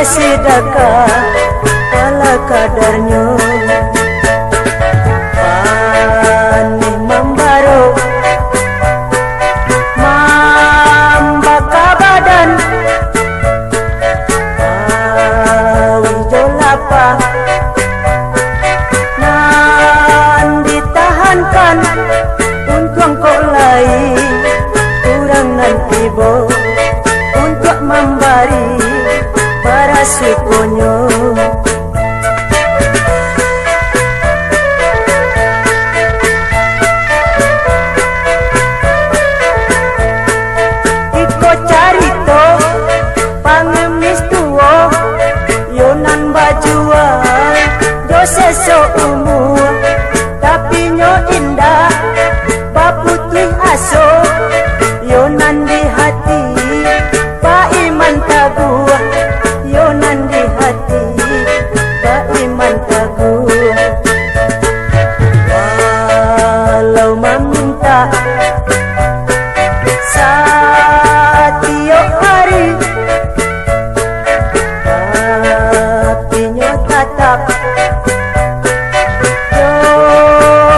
sedekah ala kadarnya. Pani membaro membaka badan awi jolapa nan ditahankan untuk kok lain kurang nanti bo untuk memberi para sukonyo. Iko carito pangemis tuwo yonan bajuan jo seso umur tapi nyo indah paputih aso yonan di hati Pak Iman Taguh yonan di hati Pak Iman Taguh. Walau meminta setiap hari tapi nyo tatap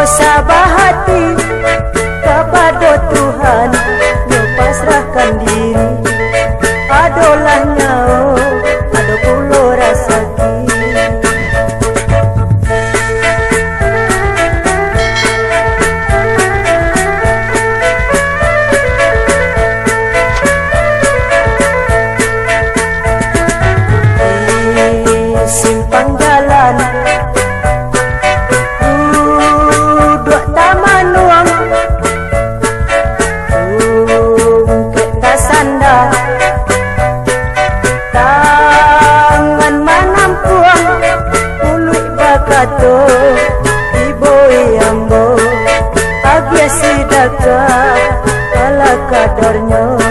sabah hati kepada Tuhan nyo pasrahkan diri adolahnya ado pulo rasaki. Simpang jalan duduk taman uang kita sandar tangan manampuang mulut bakato ibu yambo agia sidaka ala kadarnya.